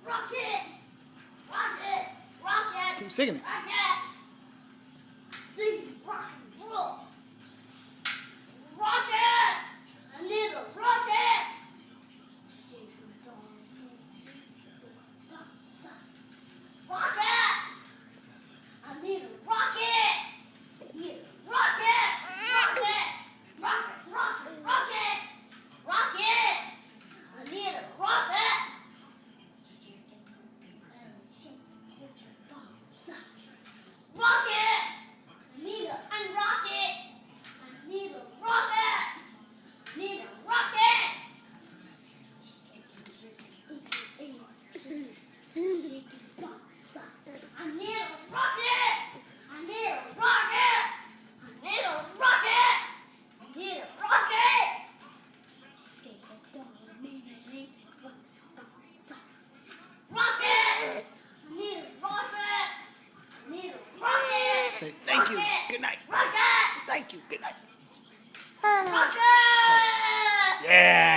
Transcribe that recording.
Rocket! Rocket! Rocket! Keep singing it. Rocket! Sing rock and roll. Rocket! I need a rocket! Rocket! I need a rocket! Yeah. Rocket! Rocket! Rocket! Rocket! Rocket! Rocket! I need a rocket! Rocket! I need a rocket! I need a rocket! I need a rocket! I need a rocket! I need a rocket! I need a rocket! I need a rocket! Rocket! I need a rocket! I need a rocket! Say thank you. Rocket! Good night. Rocket! Thank you. Good night. Rocket! Yeah.